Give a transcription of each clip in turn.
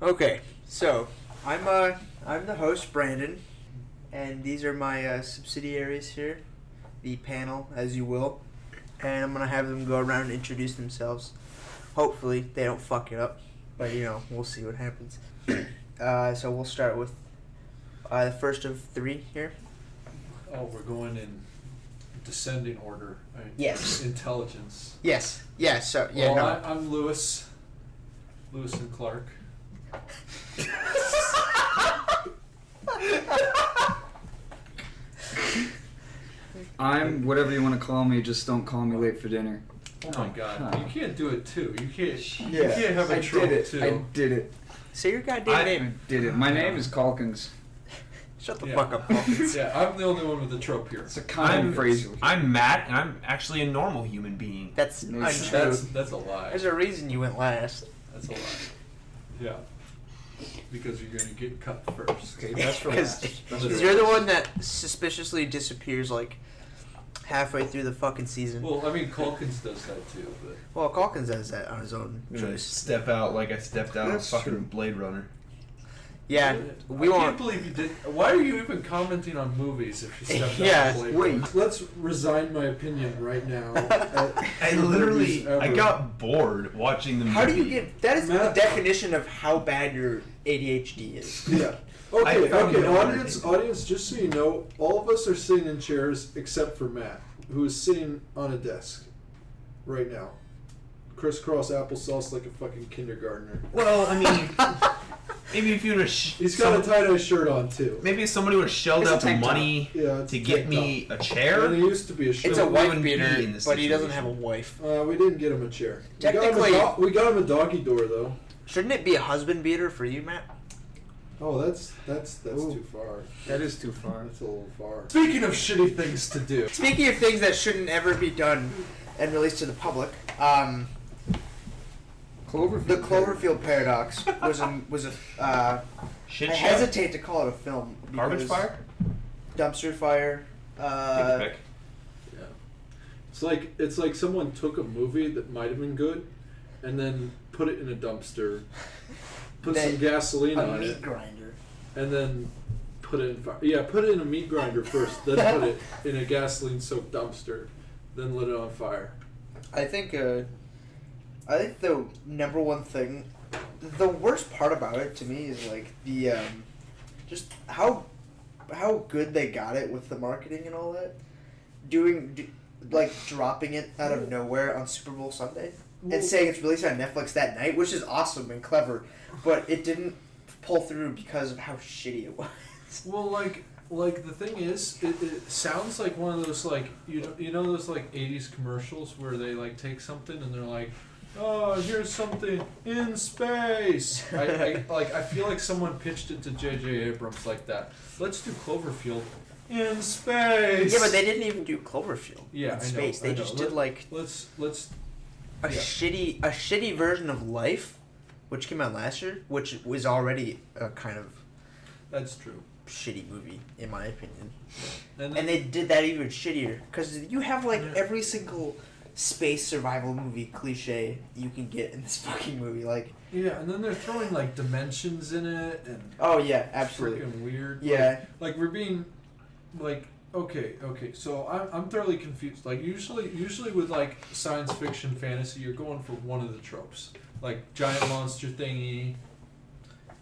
Okay, so I'm the host, Brandon, and these are my subsidiaries here, the panel, as you will, and I'm gonna have them go around and introduce themselves. Hopefully, they don't fuck it up, but we'll see what happens. So we'll start with the first of three here. Oh, we're going in descending order. Right? Yes. Intelligence. Yes. Yeah. So yeah. Well, No. I'm Lewis. Lewis and Clark. I'm whatever you want to call me. Just don't call me late for dinner. Oh my God! You can't do it too. You can't. Yeah. You can't have a trope too. I did it. Say your goddamn name. I did it. My name is Calkins. Shut the fuck up, Paul. Yeah, I'm the only one with the trope here. It's a common phrase. I'm Matt, and I'm actually a normal human being. That's Nice. untrue. That's a lie. There's a reason you went last. That's a lie. Yeah. Because you're gonna get cut first. Okay, that's for Because last. you're the one that suspiciously disappears like halfway through the fucking season. Well, I mean, Calkins does that too, but Well, Calkins does that on his own choice. Step out like I stepped out That's of fucking true. Blade Runner. Yeah, we I won't. can't believe you did. Why are you even commenting on movies if you stepped Yeah, out? Of wait. Let's resign my opinion right now. I literally, I Ever. got bored watching the movie. How do you get? That is the Matt- definition of how bad your ADHD is. Yeah. I Okay, found okay, no audience, just so you know, all of us are sitting in chairs except for Matt, who is sitting on a desk right now. Crisscross applesauce like a fucking kindergartner. Well, I mean, maybe if you would have, He's got a tie-dye shirt on, too. maybe if somebody would have shelled It's a out the tank top. money Yeah, it's to a get tank me a top. chair. And it used to be a shirt. It's a we wife wouldn't be beater, in this but he doesn't have situation. a wife. We didn't get him a chair. Technically- we got him a doggy door, though. Shouldn't it be a husband beater for you, Matt? Oh, that's Ooh. too far. That is too far. That's a little far. Speaking of shitty things to do, Speaking of things that shouldn't ever be done and released to the public, Cloverfield. the Cloverfield Paradox was a. Shit I show. hesitate to call it a film. Garbage because fire. Dumpster fire. Take a pick. Yeah. It's like someone took a movie that might have been good and then put it in a dumpster, put Then some gasoline a on meat it, grinder. and then put it in fire. Yeah, put it in a meat grinder first, then put it in a gasoline-soaked dumpster, then lit it on fire. I think the number one thing, the worst part about it to me is like the just how good they got it with the marketing and all that, dropping it out of nowhere on Super Bowl Sunday and saying it's released on Netflix that night, which is awesome and clever, but it didn't pull through because of how shitty it was. well, like the thing is, it sounds like one of those like you know those like '80s commercials where they like take something and they're like, oh, here's something in space. I feel like someone pitched it to J.J. Abrams like that. Let's do Cloverfield in space. Yeah, but they didn't even do Cloverfield Yeah, in I know, space. I They know. just did like Let's a yeah. shitty version of Life, which came out last year, which was already a kind of That's true. shitty movie in my opinion. And And they did that even shittier because you have like Yeah. every single space survival movie cliche you can get in this fucking movie. Like, yeah, and then they're throwing like dimensions in it and oh yeah, absolutely. freaking weird. Yeah, Like we're being like okay. So I'm thoroughly confused. Like usually with like science fiction fantasy, you're going for one of the tropes, like giant monster thingy,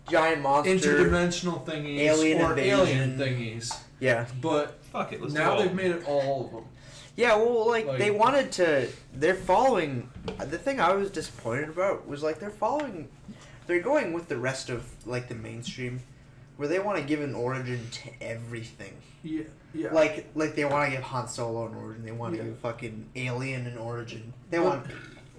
giant monster. interdimensional thingies, alien or alien invasion. thingies. Yeah, But Fuck it. Let's now do they've made it all of them. yeah. Well, like Like- they wanted to. They're following. The thing I was disappointed about was like they're following. They're going with the rest of like the mainstream, where they want to give an origin to everything. Yeah. Like they want to give Han Solo an origin. They want to Yeah. give fucking Alien an origin. They want to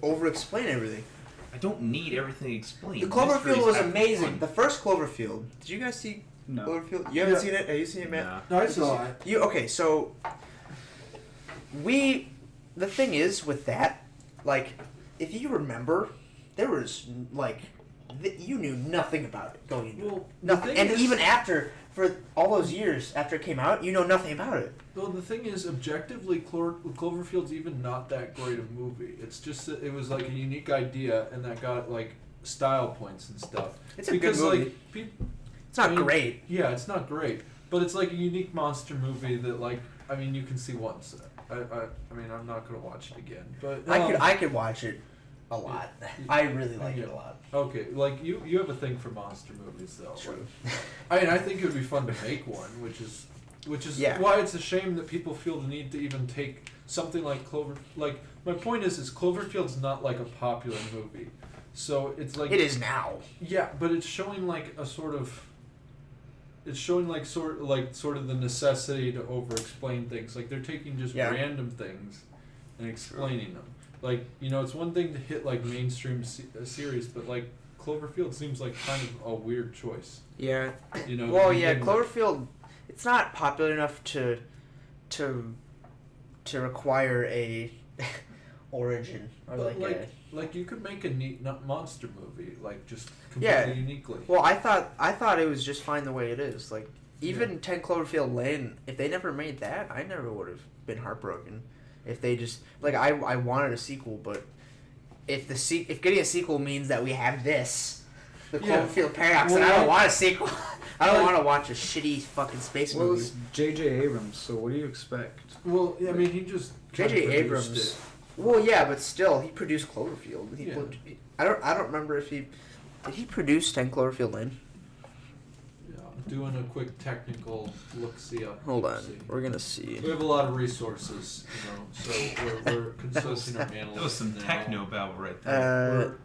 over-explain everything. I don't need everything explained. The Cloverfield Mysteries was have amazing. fun. The first Cloverfield. Did you guys see No. Cloverfield? You haven't Yeah. seen it? Have you seen it, Matt? Nah. No, I saw it. You okay? So the thing is with that, like, if you remember, there was like you knew nothing about it going into it. Well, the Nothing, thing and is- even after for all those years after it came out, you know nothing about it. Well, the thing is, objectively, Cloverfield's even not that great a movie. It's just that it was like a unique idea, and that got like style points and stuff. It's a good movie. It's not great. Yeah, it's not great, but it's like a unique monster movie that like you can see once. I mean I'm not gonna watch it again, but I could watch it a lot. I really like it a lot. Okay, like you have a thing for monster movies though. True. I mean I think it would be fun to make one, which is why it's a shame that people feel the need to even take something like Like my point is Cloverfield's not like a popular movie, so it's like it is now. Yeah, but it's showing like a sort of. It's showing like sort of the necessity to over-explain things. Like they're taking just random things and explaining them. Like it's one thing to hit like mainstream series, but like Cloverfield seems like kind of a weird choice. Yeah. Well, yeah, Cloverfield. It's not popular enough to require a origin or like you could make a neat monster movie like just completely uniquely. Well, I thought it was just fine the way it is. Like even 10 Cloverfield Lane, if they never made that, I never would have been heartbroken. If they just like I wanted a sequel, but if getting a sequel means that we have this, the Cloverfield Paradox, and I don't want a sequel. I don't want to watch a shitty fucking space movie. Well, it's J.J. Abrams, so what do you expect? Well, I mean, he just J.J. Abrams. Well, yeah, but still, he produced Cloverfield. I don't remember if did he produce 10 Cloverfield Lane? Yeah, doing a quick technical look-see up. Hold on, we're gonna see. We have a lot of resources, so we're consulting our analysts. That was some techno babble right there.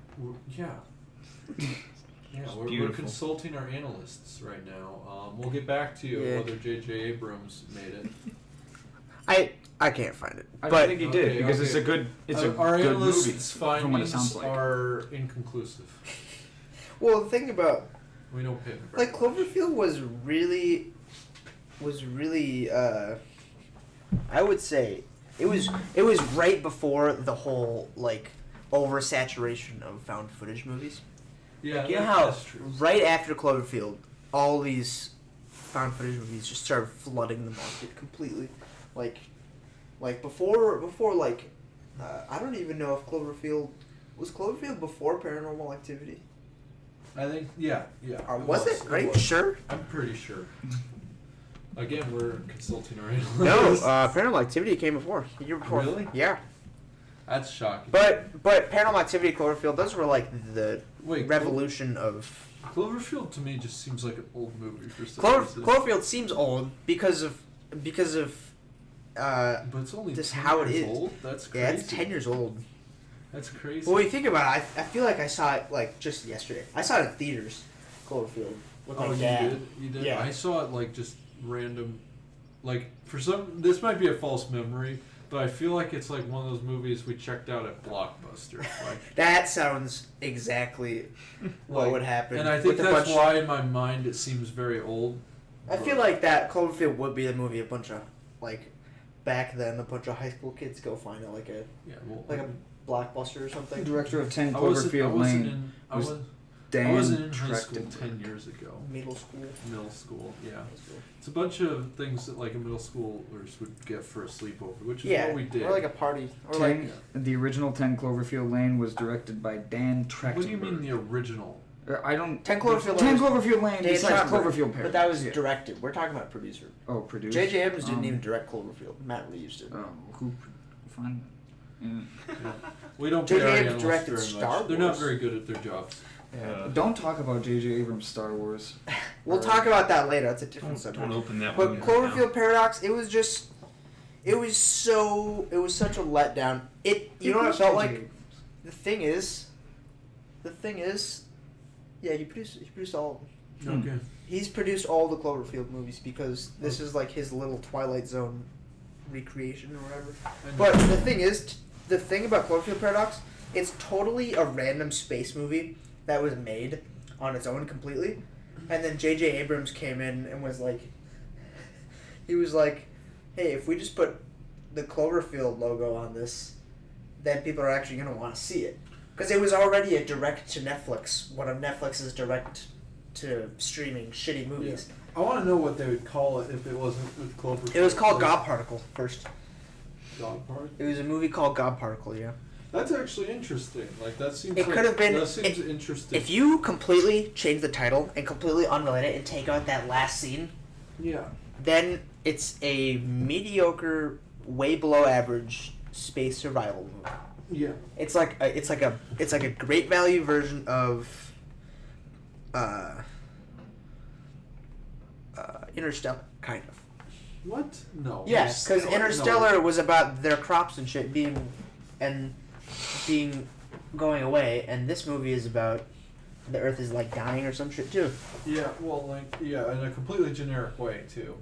We're consulting our analysts right now. We'll get back to you whether J.J. Abrams made it. I can't find it. I think he did because it's a good our good movie analysts' from what it sounds findings like. are inconclusive. Well, the thing about We don't pay. like Cloverfield was really I would say it was right before the whole like oversaturation of found footage movies. Yeah, You know how that's true. right after Cloverfield, all these found footage movies just started flooding the market completely. Like before like I don't even know if Cloverfield was before Paranormal Activity. I think yeah. Was it? Are you sure? I'm pretty sure. Again, we're consulting our analysts. No, Paranormal Activity came before. The year before. Really? Yeah. That's shocking. But Paranormal Activity, Cloverfield, those were like the revolution of. Cloverfield to me just seems like an old movie for some reason. Cloverfield seems old because of. But it's only just 10 how it years is. old? That's crazy. Yeah, it's 10 years old. That's crazy. Well, when you think about it, I feel like I saw it like just yesterday. I saw it in theaters, Cloverfield. With my dad. You did? Yeah. I saw it like just random, like this might be a false memory, but I feel like it's like one of those movies we checked out at Blockbuster. Like that sounds exactly what would happen. And I think that's why in my mind it seems very old. I feel like that Cloverfield would be the movie a bunch of like back then a bunch of high school kids go find it like a Blockbuster or something. The director of 10 Cloverfield Lane was I wasn't in high school 10 years ago. Middle school, yeah. It's a bunch of things that like a middle schoolers would get for a sleepover, which is what we did. Or like a party. Or the original 10 Cloverfield Lane was directed by Dan Trachtenberg. What do you mean the original? 10 Cloverfield Lane besides Cloverfield Paradox. But that was directed. We're talking about producer. Oh, producer. J.J. Abrams didn't even direct Cloverfield. Matt Reeves did. Oh, who? Fine. Yeah. We don't pay our analysts directed very Star much. Wars. They're not very good at their jobs. Yeah. Don't talk about J.J. Abrams' Star Wars. We'll talk about that later. That's a different subject. Don't open that but one. Cloverfield Paradox, it was such a letdown. You know what it felt like? The thing is, yeah, he produced all of them. Okay. He's produced all the Cloverfield movies because this is like his little Twilight Zone recreation or whatever. But the thing about Cloverfield Paradox, it's totally a random space movie that was made on its own completely. And then J.J. Abrams came in and was like, hey, if we just put the Cloverfield logo on this, then people are actually going to want to see it. Because it was already a direct-to-Netflix, one of Netflix's direct-to-streaming shitty movies. Yeah. I want to know what they would call it if it wasn't with Cloverfield. It was called God Particle first. God Particle? It was a movie called God Particle, yeah. That's actually interesting. Like that seems. It like, could have been- That seems interesting. If you completely change the title and completely unrelate it and take out that last scene, Yeah. then it's a mediocre, way below average space survival movie. Yeah. It's like a great value version of Interstellar, kind of. What? No. Yeah, because Interstellar was about their crops and shit being going away, and this movie is about the Earth is like dying or some shit too. Yeah. Well, like yeah, in a completely generic way too.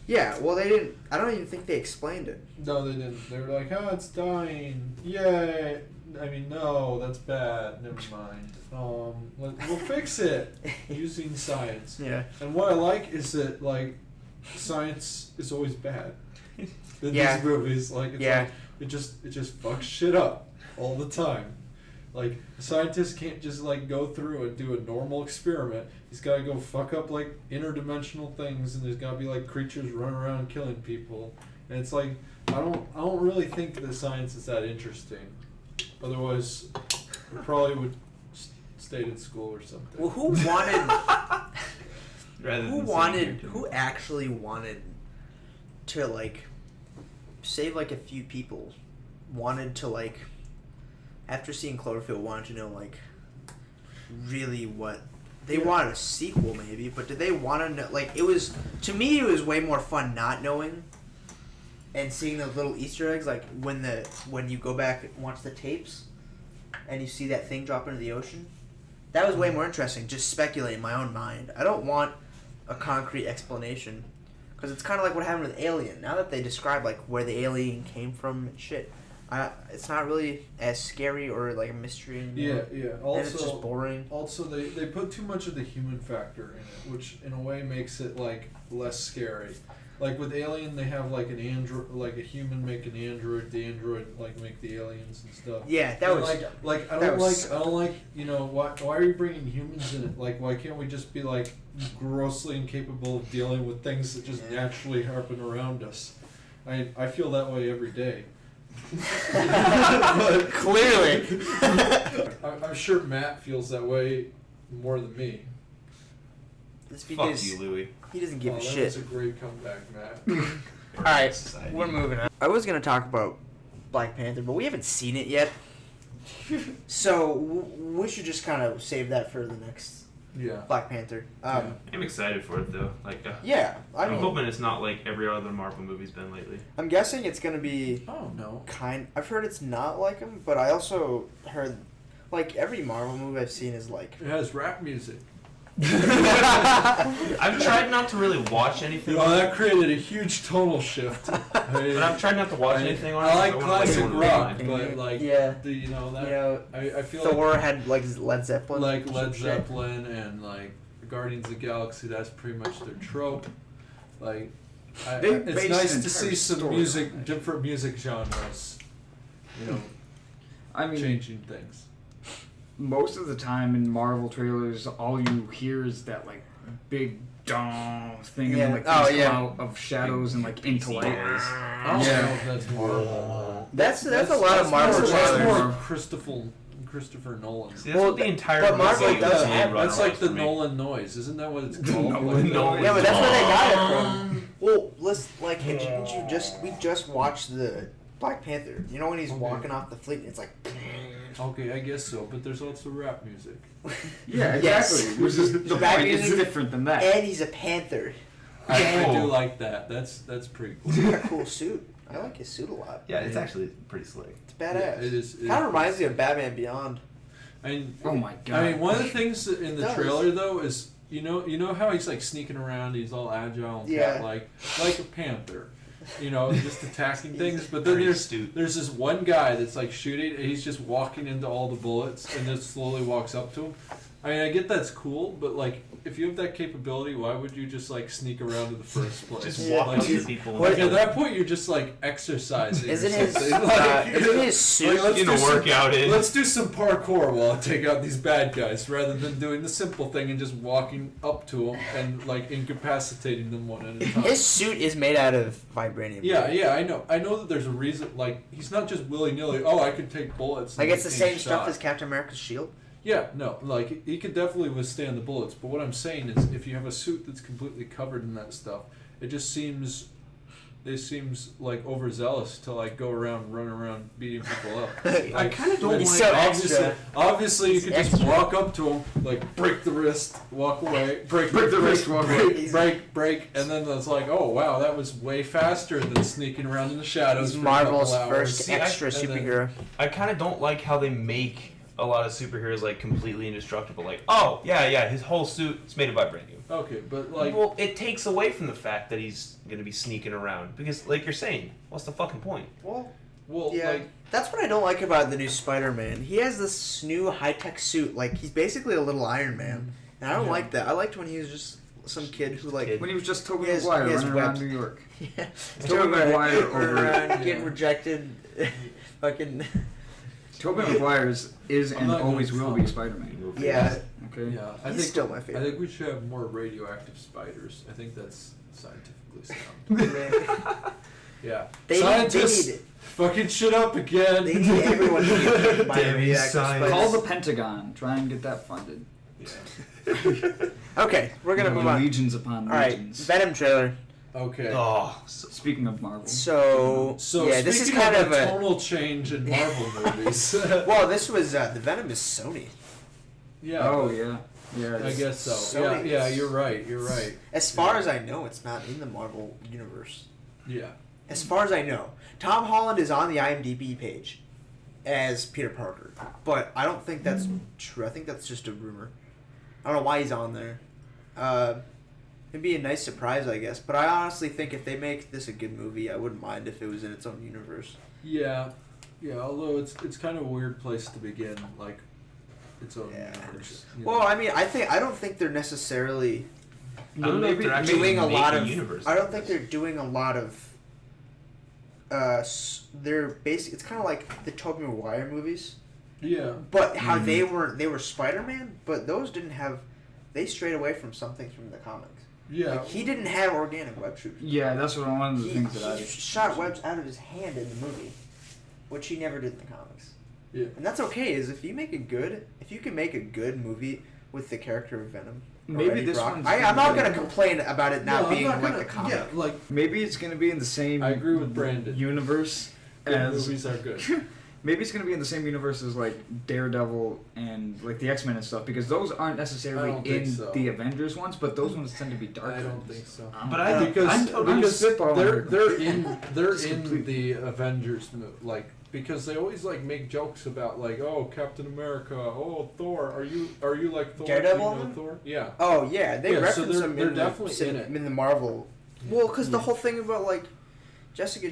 Yeah, well they didn't. I don't even think they explained it. No, they didn't. They were like, "Oh, it's dying. Yay!" I mean, no, that's bad. Never mind. We'll fix it using science. Yeah. And what I like is that like science is always bad. In Yeah. these movies, like it's Yeah. like it just fucks shit up all the time. Like a scientist can't just like go through and do a normal experiment. He's got to go fuck up like interdimensional things, and there's got to be like creatures running around killing people. And it's like I don't really think that science is that interesting. Otherwise, I probably would stayed in school or something. Well, who wanted? Rather than Who actually wanted to like save like a few people? Wanted to like after seeing Cloverfield, wanted to know like really what they wanted a sequel maybe, but did they want to know? Like it was to me, it was way more fun not knowing and seeing the little Easter eggs. Like when you go back and watch the tapes and you see that thing drop into the ocean. That was way more interesting. Just speculate in my own mind. I don't want a concrete explanation because it's kind of like what happened with Alien. Now that they describe like where the alien came from and shit, it's not really as scary or like a mystery anymore. Yeah. And it's just boring. Also, they put too much of the human factor in it, which in a way makes it like less scary. Like with Alien, they have like an android, like a human make an android, the android like make the aliens and stuff. Yeah, that And, was like I that don't was- like you know why are you bringing humans in it? Like why can't we just be like grossly incapable of dealing with things that just naturally happen around us? I feel that way every day. But clearly. I'm sure Matt feels that way more than me. It's Fuck because you, Louie. he doesn't give a That shit. was a great comeback, Matt. All right, Society. we're moving on. I was gonna talk about Black Panther, but we haven't seen it yet, so we should just kind of save that for the next Yeah. Black Panther. I'm excited for it though. Like, Yeah, I I'm mean, hoping it's not like every other Marvel movie's been lately. I'm guessing it's gonna be Oh no. I've heard it's not like them, but I also heard like every Marvel movie I've seen is like. It has rap music. I've tried not to really watch anything. Oh, that created a huge tonal shift. But I've tried not to watch anything on it. I like wanna classic wait on rock, the but like Yeah. the you know that You know, I feel Thor had like Led Zeppelin. like or Led some shit. Zeppelin and like Guardians of the Galaxy. That's pretty much their trope. Like, They it's based nice an to see entire some story music, on it. different music genres. You know, I mean, changing things. most of the time in Marvel trailers, all you hear is that like big dong thing, and then like Oh, these yeah. cloud of shadows and like into light. I don't Yeah. know if that's Marvel. That's a lot of Marvel That's trailers. more Christopher Nolan. See, that's Well, what the entire but Marvel movie does was have- run That's like around the for me. Nolan noise, isn't that what it's called? Nolan noise. Yeah, but that's where they got it from. Well, let's like, didn't you we just watched the Black Panther? You know when he's Okay. walking off the fleet and it's like. Okay, I guess so, but there's also rap music. Yeah, Yes. exactly. Which is the Rap point. It's music- different than that. And he's a panther. I do Oh. like that. That's pretty cool. He's got a cool suit. I like his suit a lot. Yeah, it's actually pretty slick. It's badass. Yeah, it is. Kind of reminds me of Batman Beyond. I mean, Oh my god. I mean, one of the things that in the It does. trailer though is you know how he's like sneaking around, he's all agile and Yeah. like a panther, you know, just attacking things. But then Pretty there's astute. this one guy that's like shooting, and he's just walking into all the bullets, and then slowly walks up to him. I mean, I get that's cool, but like, if you have that capability, why would you just like sneak around in the first place? Just Yeah. walk Like, up to people. like at that point, you're just like exercising. Isn't or his something. Like, isn't his suit? like, let's You know, do some- workout in. Let's do some parkour while I take out these bad guys, rather than doing the simple thing and just walking up to them and like incapacitating them one at a time. His suit is made out of vibranium. Yeah, I know. I know that there's a reason. Like, he's not just willy nilly. Oh, I could take bullets. Like and it's the take same stuff shot." as Captain America's shield. Yeah, no, like he could definitely withstand the bullets. But what I'm saying is, if you have a suit that's completely covered in that stuff, it just seems. It seems like overzealous to like go around, run around, beating people up. I kind of don't When- like. so obviously, extra. obviously, you could just Extra. walk up to him, like break the wrist, walk away, break the wrist, walk away. break, and then it's like, oh wow, that was way faster than sneaking around in the shadows. He's for a couple Marvel's hours. first See, extra and then- superhero. I kind of don't like how they make a lot of superheroes like completely indestructible. Like, oh yeah, his whole suit is made of vibranium. Okay, but like, Well, it takes away from the fact that he's gonna be sneaking around because, like you're saying, what's the fucking point? Well, well, yeah, like, that's what I don't like about the new Spider-Man. He has this new high-tech suit. Like he's basically a little Iron Man, and I don't Yeah. like that. I liked when he was just some kid who like When he was just Tobey He has- Maguire he has running around webs. New York. yeah, Tobey Maguire over around, getting Yeah. rejected, fucking Tobey Maguire is I'm and not gonna always will comment. be Spider-Man. yeah. Okay. yeah, I He's think still my I favorite. think we should have more radioactive spiders. I think that's scientifically sound. Yeah, They scientists need fucking shit up again. they need everyone to be affected by Damn you, radioactive science. spiders. Call the Pentagon. Try and get that funded. Yeah. Okay, we're gonna You move know, on. Legions upon All right, legions. Venom trailer. Okay. Oh, Speaking of Marvel. So, So yeah, this is speaking kind of a a tonal change in Marvel movies. well. This was the Venom is Sony. Yeah. Oh but yeah. Yeah. I guess so. Sony Yeah, is- you're right. You're right. As far as I know, it's not in the Marvel universe. Yeah. As far as I know, Tom Holland is on the IMDb page as Peter Parker, but I don't think that's true. I think that's just a rumor. I don't know why he's on there. It'd be a nice surprise, I guess. But I honestly think if they make this a good movie, I wouldn't mind if it was in its own universe. Yeah. Yeah. Although it's kind of a weird place to begin, like its own Yeah. universe. you Well, know? I mean, I don't think they're necessarily I don't know if they're actually doing a make lot a of. universe. I don't think they're doing a lot of. They're basic. It's kind of like the Tobey Maguire movies, yeah. but how they were Spider-Man, but those didn't have. They strayed away from something from the comics. Yeah. Like, he didn't have organic web shooters. Yeah, that's what one of the He, things that I he shot webs out of his hand in the movie, which he never did in the comics. Yeah. And that's okay. Is if you can make a good movie with the character of Venom. or Maybe Eddie this Brock, one's I'm not gonna gonna be- complain about it not No, being I'm not like gonna, the comic. Yeah, like maybe it's gonna be in the same. I agree with Brandon. Universe good as movies are good. maybe it's gonna be in the same universe as like Daredevil and like the X-Men and stuff because those aren't I necessarily don't think in so. the Avengers ones, but those ones tend to be darker. I don't think so. But I think Because I'm totally because spitballing they're here. they're Just in completely. the Avengers like because they always like make jokes about like Captain America, Thor, are you like Thor? Daredevil? Do you know Thor? Yeah. Oh yeah, they Yeah, so reference they're- him they're in definitely the, in it. in the Marvel. Well, because the Yeah. whole thing about like Jessica,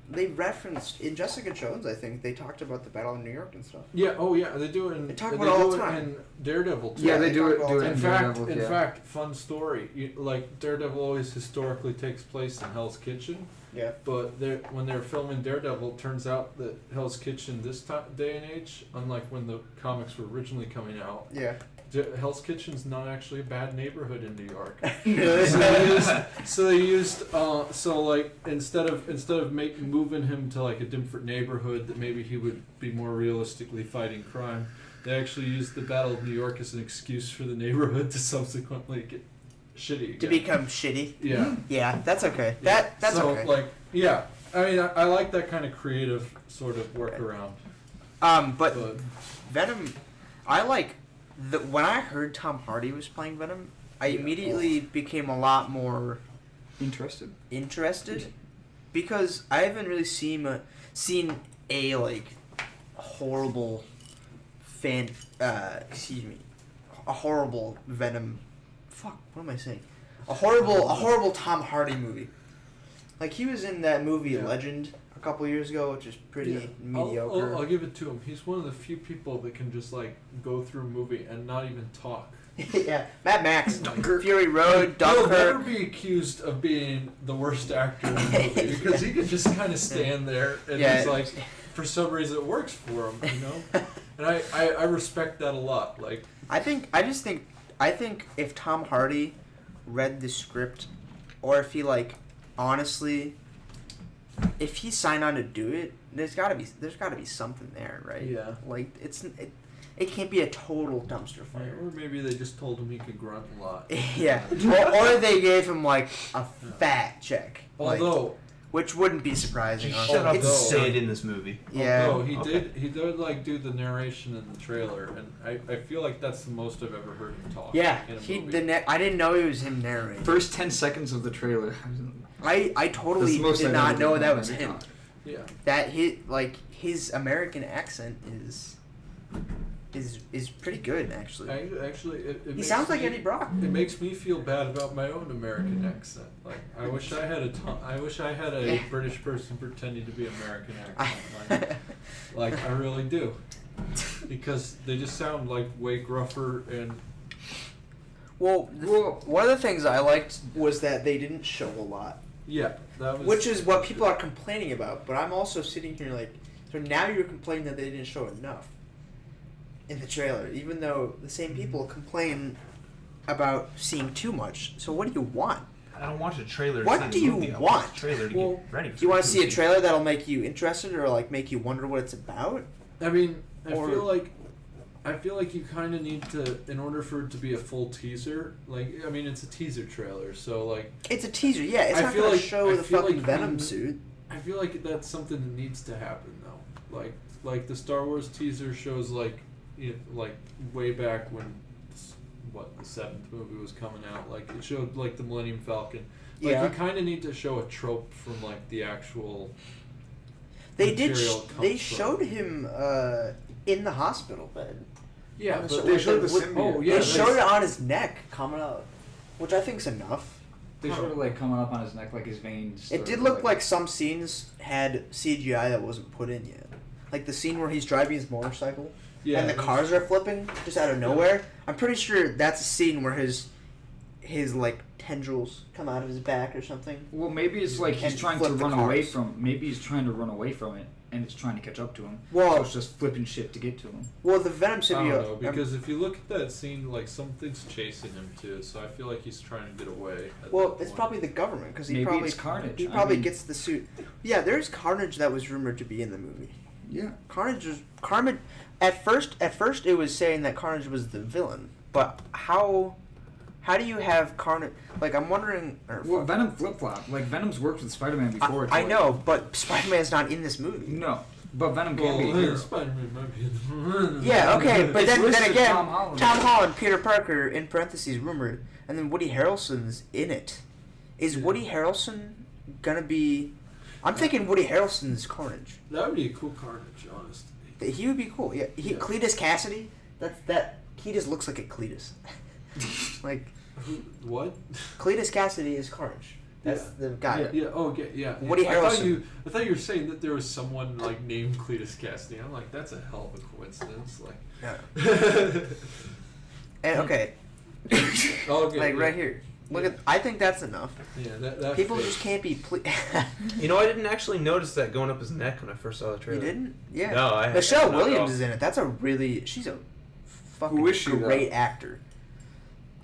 they referenced in Jessica Jones. I think they talked about the Battle of New York and stuff. Yeah. Oh yeah, they do it. They talk they about it all do the it time. in Daredevil too. Yeah, they they do talk it. about Do it it. in In fact, Daredevil. in Yeah. fact, fun story. Like Daredevil always historically takes place in Hell's Kitchen, Yeah. but when they're filming Daredevil, it turns out that Hell's Kitchen this day and age, unlike when the comics were originally coming out, Yeah. Hell's Kitchen's not actually a bad neighborhood in New York. Really? So they used so like instead of moving him to like a different neighborhood that maybe he would be more realistically fighting crime, they actually used the Battle of New York as an excuse for the neighborhood to subsequently get shitty To again. become shitty. Yeah. Yeah, that's okay. Yeah. That's so, okay. like, yeah. I mean, I like that kind of creative sort of workaround. But But Venom, I like when I heard Tom Hardy was playing Venom, I Yeah. immediately became a lot more Interested. interested because I haven't really seen a like horrible a horrible Venom. Fuck, what am I saying? A horrible Tom Hardy movie. Like he was in that movie Yeah. Legend couple years ago, which is pretty mediocre. I'll give it to him. He's one of the few people that can just like go through a movie and not even talk. Yeah, Mad Max, Dunkirk. Fury Road, He'll never Dunkirk. be accused of being the worst actor in the movie because he can just kind of stand there and he's like, for some reason it works for him, you know. And I respect that a lot. Like, I think if Tom Hardy read the script, or if he like honestly, if he signed on to do it, there's gotta be something there, right? Yeah. Like it can't be a total dumpster fire. or maybe they just told him he could grunt a lot. Yeah. or they gave him like a fat check. Like, Although, which wouldn't be surprising. Shut up and It's- say it in this movie. Yeah. although he Okay. did like do the narration in the trailer, and I feel like that's the most I've ever heard him talk. Yeah. in a movie. I didn't know it was him narrating. First 10 seconds of the trailer. I That's totally the most did I've not ever know done that in was every him. talk. Yeah. That his American accent is pretty good actually. It He makes sounds like me- Eddie Brock. It makes me feel bad about my own American accent. Like I wish I had a British person pretending to be American accent. Like I really do, because they just sound like way gruffer and. Well, one of the things I liked was that they didn't show a lot, Yeah, that was. which is what people are complaining about. But I'm also sitting here like, so now you're complaining that they didn't show enough in the trailer, even though the same people complain about seeing too much. So what do you want? I don't watch a trailer. What to see do the you movie. I want? watch a trailer to Well, get ready. For Do you want the to see a movie. trailer that'll make you interested or like make you wonder what it's about? I mean, I Or- feel like you kind of need to, in order for it to be a full teaser. Like, I mean, it's a teaser trailer, so like. It's a teaser, yeah. It's I not feel gonna like- show I the feel fucking like Venom we- suit. I feel like that's something that needs to happen though. Like the Star Wars teaser shows like way back when the 7th movie was coming out. Like it showed like the Millennium Falcon. Like Yeah. you kind of need to show a trope from like the actual. They did. material it They comes from. showed him in the hospital bed. Yeah, On the but show- they showed the with- symbiote. Oh yeah, They they showed it on his neck coming up, which I think's enough. They showed it like coming up on his neck, like his veins. It did look like some scenes had CGI that wasn't put in yet. Like the scene where he's driving his motorcycle Yeah, and the cars are flipping just out of nowhere. I'm pretty sure that's a scene where his like tendrils come out of his back or something. Well, maybe it's like he's And trying to flip the run away cars. from. Maybe he's trying to run away from it, and it's trying to catch up to him. Well- so it's just flipping shit to get to him. Well, the Venom I symbiote. don't know, because if you look at that scene, like something's chasing him too. So I feel like he's trying to get away. Well, that it's point. probably the government because he Maybe probably it's Carnage. He I probably mean- gets the suit. Yeah, there's Carnage that was rumored to be in the movie. Yeah. Carnage. At first, it was saying that Carnage was the villain. But how do you have Carnage? Like, I'm wondering. Well, Venom flip flop. Like Venom's worked with Spider-Man before. I know, but Spider-Man's not in this movie. No, but Venom can Well, be a hero. Spider-Man might be in the Yeah, okay, but It's then listed again, Tom Holland. Tom Holland, Peter Parker, in parentheses, rumored, and then Woody Harrelson's in it. Is Yeah. Woody Harrelson gonna be? I'm thinking Woody Harrelson's Carnage. That would be a cool Carnage, honestly. He would be cool. Yeah, Yeah. Cletus Cassidy. He just looks like a Cletus. Like What? Cletus Cassidy is Carnage. That's the guy. Yeah. Yeah. Oh, yeah. Woody I thought Harrelson. I thought you were saying that there was someone like named Cletus Cassidy. I'm like, that's a hell of a coincidence. Like. Yeah. And okay, Okay. like yeah. right here. Look at. I think that's enough. Yeah. That People fits. just can't be. You know, I didn't actually notice that going up his neck when I first saw the You trailer. didn't? Yeah. No, I Michelle not at Williams all. is in it. That's a really. She's a fucking Who is she, great actor.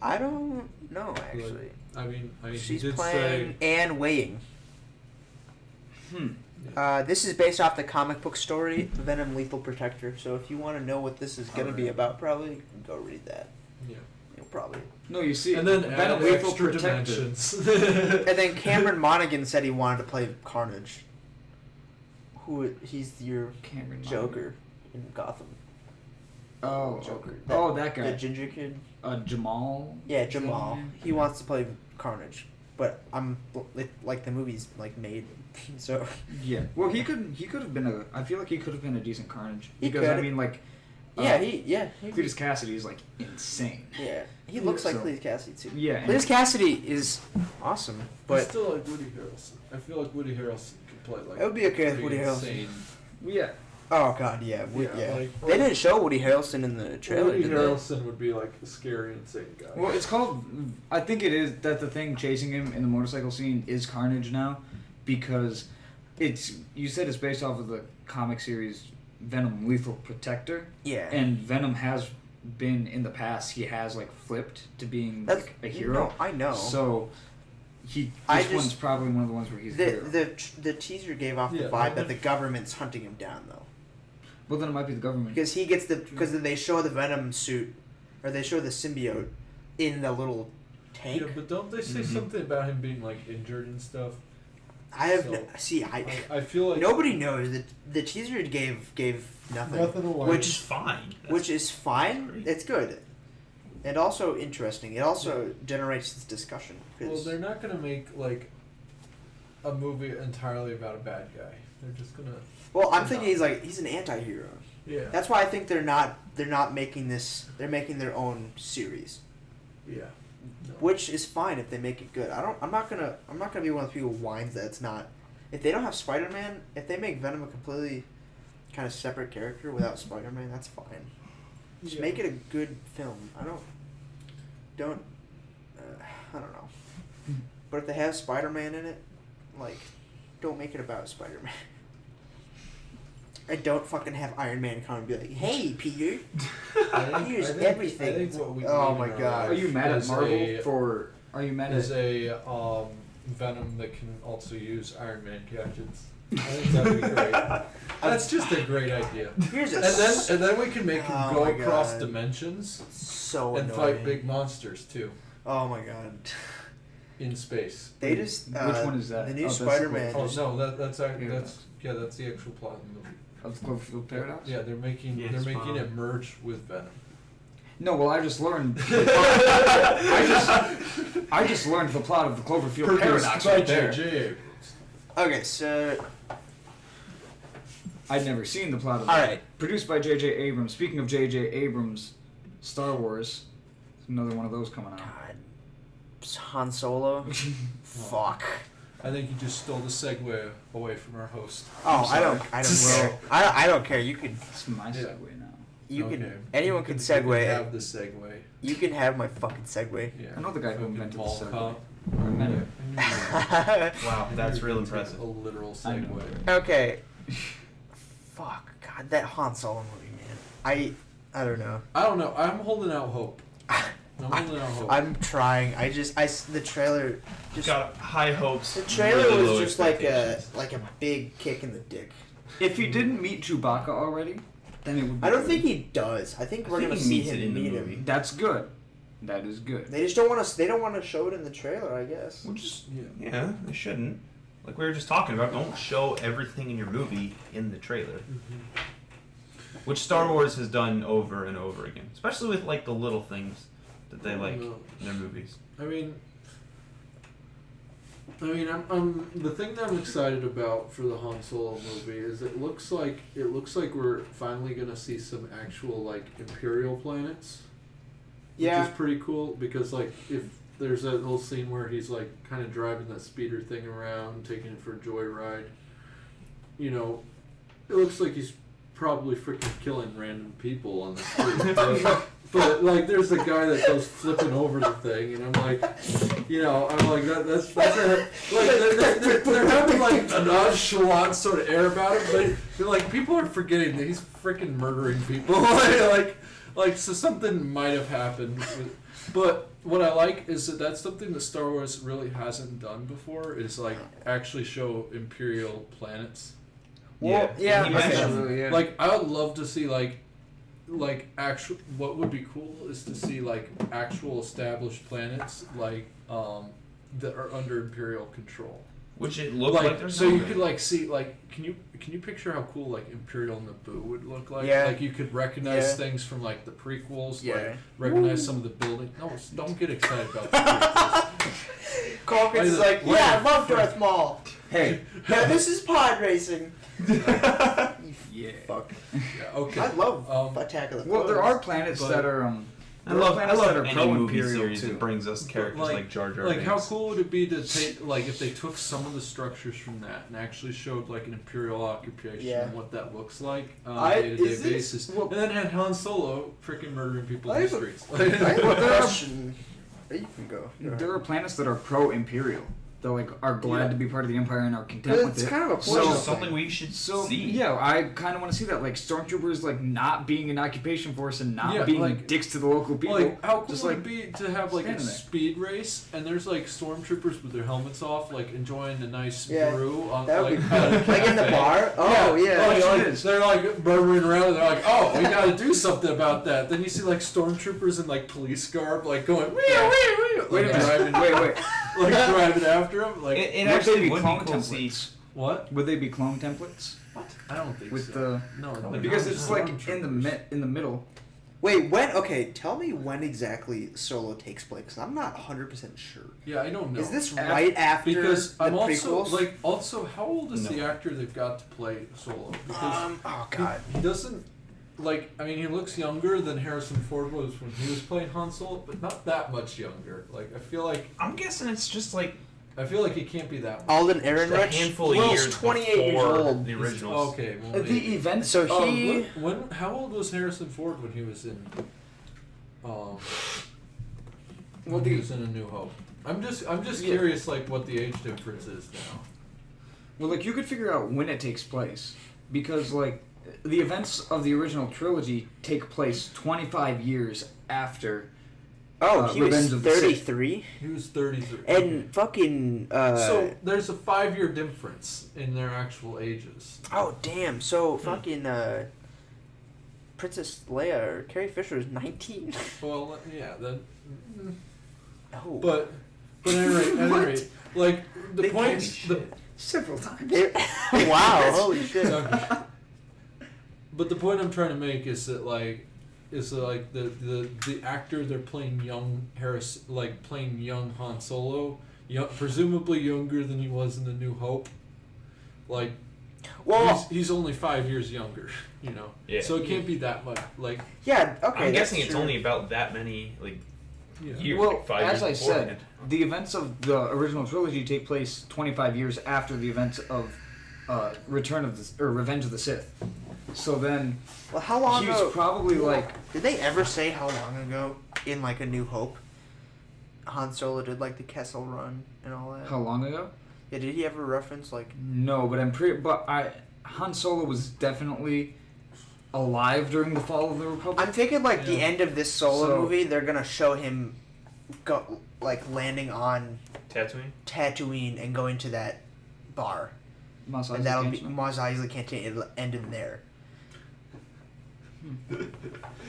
I don't know actually. I mean, She's he did playing Anne Weying. Hmm. This is based off the comic book story Venom Lethal Protector. So if you want to know what this is going to be about, probably go read that. Yeah. You'll probably. No, you see, And then Venom add Lethal extra Protector. dimensions. And then Cameron Monaghan said he wanted to play Carnage. He's your Cameron Joker in Gotham. Oh, Joker. that guy. The ginger kid. Jamal. Yeah, Jamal. He wants to play Carnage, but like the movie's like made, so. Yeah. Well, he could have been a. I feel like he could have been a decent Carnage He because I could. mean, like. Cletus Cletus Cassidy is like insane. Yeah, he looks like So- Cletus Cassidy too. Yeah. Cletus Cassidy is awesome, I but still like Woody Harrelson. I feel like Woody Harrelson can play like. It would be okay with pretty Woody Harrelson. insane. Yeah. Oh god, yeah, Yeah, like- they didn't show Woody Harrelson in the trailer, Woody did they? Harrelson would be like a scary, insane guy. Well, it's called. I think it is that the thing chasing him in the motorcycle scene is Carnage now, because it's. You said it's based off of the comic series Venom: Lethal Protector, Yeah. and Venom has been in the past. He has like flipped to being That's like, a hero. No, I know. So this one's probably one of the ones where he's the hero. the teaser gave off the Yeah, vibe that the government's hunting him down though. Well, then it might be the government. Because he gets because they show the Venom suit, or they show the symbiote in the little tank. Yeah, but don't they say something about him being like injured and stuff? I have So, I I feel like nobody knows that the teaser gave nothing, away. which is fine. which is fine. great. It's good, and also interesting. It also generates this discussion. 'Cause well, they're not gonna make like a movie entirely about a bad guy. They're just gonna. well, I'm thinking he's an anti-hero. Yeah. That's why I think they're not making this. They're making their own series, Yeah. No. which is fine if they make it good. I'm not gonna be one of the people who whines that it's not. If they don't have Spider-Man, if they make Venom a completely kind of separate character without Spider-Man, that's fine. Just Yeah. make it a good film. I don't know. But if they have Spider-Man in it, like, don't make it about Spider-Man. And don't fucking have Iron Man come and be like, "Hey, Peter, here's everything." I think what we Oh need my in our God. Are you mad at is Marvel a- for? Are you mad Is at? a Venom that can also use Iron Man gadgets. I think that'd be great. That's just a great idea. Here's a And then we can make him Oh go my across God. dimensions so and annoying. fight big monsters too Oh my god. in space. They just Which one is that? The new Oh, that's the Spider-Man. Oh just- no, that's Yeah. that's the actual plot of the movie. Of Cloverfield Paradox? Yeah, they're making Yes, Bob. it merge with Venom. No, well, I just learned. I just learned the plot of the Cloverfield Paradox by right there. J.J. Abrams. Okay, so I'd never seen the plot of all it. right. Produced by J.J. Abrams. Speaking of J.J. Abrams, Star Wars. There's another one of those coming out. God, Han Solo. Fuck. I think you just stole the segue away from our host. Oh, sorry. I don't care. I don't care. You can It's my Yeah. segue now. anyone can You segue. have the segue. You can have my fucking segue. Yeah. I know the guy who Fucking invented the mall segue. cop. I meant it. Wow, that's real You can take impressive. A literal I know. segue. Okay. Fuck. God, that Han Solo movie, man. I don't know. I don't know. I'm holding out hope. I'm holding out hope. I'm trying. The trailer just Got high hopes. the trailer really was low just like expectations. a big kick in the dick. If he didn't meet Chewbacca already, then it would be I don't good. think he does. I think I we're think gonna he see meets it in him the meet movie. him. That's good. That is good. They just don't want to. They don't want to show it in the trailer. I guess. Well, just Yeah. yeah, they shouldn't. Like we were just talking about, don't show everything in your movie in the trailer. Which Star Wars has done over and over again, especially with like the little things that they like in their movies. I mean, I'm the thing that I'm excited about for the Han Solo movie is it looks like we're finally gonna see some actual like Imperial planets, which is pretty cool because like if there's that little scene where he's like kind of driving that speeder thing around, taking it for a joyride, you know, it looks like he's probably freaking killing random people on the street. But like, there's a guy that goes flipping over the thing, and I'm like, you know, that's they're having like a nonchalant sort of air about it, but like people are forgetting that he's freaking murdering people, like so something might have happened. But what I like is that that's something that Star Wars really hasn't done before is like actually show Imperial planets. Well, yeah. He Okay. mentioned- Like I would love to see like actual. What would be cool is to see like actual established planets like that are under Imperial control. Which it looked like there's so you none. could like see like can you picture how cool like Imperial Naboo would look like? Yeah. Like you could recognize Yeah. things from like the prequels. Yeah. Like recognize some of the buildings. No, don't get excited about the prequels. Calkins is like, What yeah, I the love frick? Darth Maul. Hey. Yeah, this is pod racing. Yeah. Fuck. Yeah, okay. I love Um, Attack of the Well, there Clones. are planets But- that are I love any movie pro-Imperial, series too. that brings us characters like Jar Jar Like, Binks. how cool would it be to take, like, if they took some of the structures from that and actually showed, like, an Imperial occupation Yeah. and what that looks like on a day-to-day basis, well- and then had Han Solo freaking murdering people in the streets. I have a Well, there are- question. You can go. There are planets that are pro-Imperial. That like are glad to be part of the Empire and are content with It's it. kind of a Which political is something thing. we should So see. yeah, I kind of want to see that, like stormtroopers, like not being an occupation force and not Yeah, being like- dicks to the local people. Like, how cool just would like it be to have, like, a standing there. speed race, and there's, like, stormtroopers with their helmets off, like, enjoying a nice Yeah, brew on, That would like, be at a cool. Like in the cafe. bar. Oh yeah. They're like murmuring around and they're like, oh, we gotta do something about that. Then you see like stormtroopers in like police garb like going, wee wee wee, wait a like minute, driving, wait. like driving after him. Like It Would actually they be would clone be cool to see. templates? what? Would they be clone templates I don't think with so. the? No, Probably Because not. it's like in the middle. Wait, when? Okay, tell me when exactly Solo takes place. 'Cause I'm not 100% sure. Yeah, I don't know. Is this right after because the I'm also prequels? like also how old is No. the actor they've got to play Solo? Because Oh god. he doesn't. Like, I mean, he looks younger than Harrison Ford was when he was playing Han Solo, but not that much younger. Like, I feel like I'm guessing it's just like he can't be that much. Alden a Ehrenreich. handful of Well, years he's 28 years before old. the originals. Okay, well, The maybe. events. So he. When how old was Harrison Ford when he was in? Well, When he was in A New Hope. I'm just Yeah. curious, like what the age difference is now. Well, like you could figure out when it takes place because like the events of the original trilogy take place 25 years after. Oh, he Revenge was of the Sith. 33. He was 33. And fucking. So there's a 5-year difference in their actual ages. Oh damn! So fucking Princess Leia or Carrie Fisher is 19. Well, yeah, that. Oh. But at any rate, like the They point. can't is- be the, Several times. Wow! Holy shit! But the point I'm trying to make is that the actor they're playing young playing young Han Solo, presumably younger than he was in The New Hope. Like, Well, he's only 5 years younger, you know. Yeah. So it can't be that much. Like, yeah. Okay. I'm that's guessing it's true. only about that many yeah. years. Well, like 5 as I years said, beforehand. the events of the original trilogy take place 25 years after the events of Revenge of the Sith. So then Well, how long he was ago? probably like Did they ever say how long ago in like A New Hope? Han Solo did like the Kessel Run and all that. how long ago? Yeah, did he ever reference like? No, but Han Solo was definitely alive during the fall of the Republic. I'm thinking like the Yeah. end of this Solo So- movie, they're gonna show him go like landing on Tatooine? Tatooine and going to that bar, Mos and Eisley that'll be Cantina. Mos Eisley Cantina. It'll end in there.